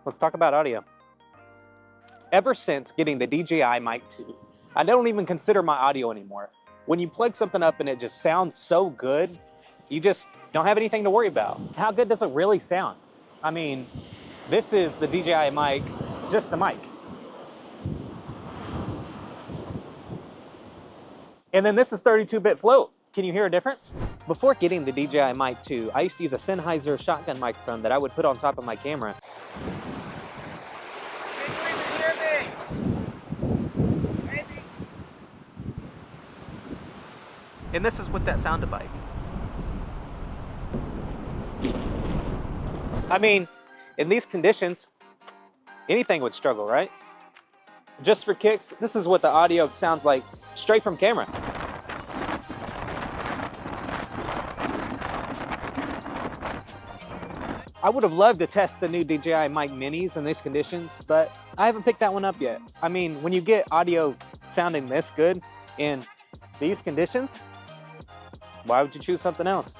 Let's talk about audio. Ever since getting the DJI Mic 2, I don't even consider my audio anymore. When you plug something up and it just sounds so good, you just don't have anything to worry about. How good does it really sound? I mean, this is the DJI Mic, just the mic. And then this is 32-bit float. Can you hear a difference? Before getting the DJI Mic 2, I used to use a Sennheiser shotgun microphone that I would put on top of my camera. Can you even hear me? Maybe. And this is with that sound bike. I mean, in these conditions, anything would struggle, right? Just for kicks, this is what the audio sounds like straight from camera. I would have loved to test the new DJI Mic Minis in these conditions, but I haven't picked that one up yet. I mean, when you get audio sounding this good in these conditions, why would you choose something else?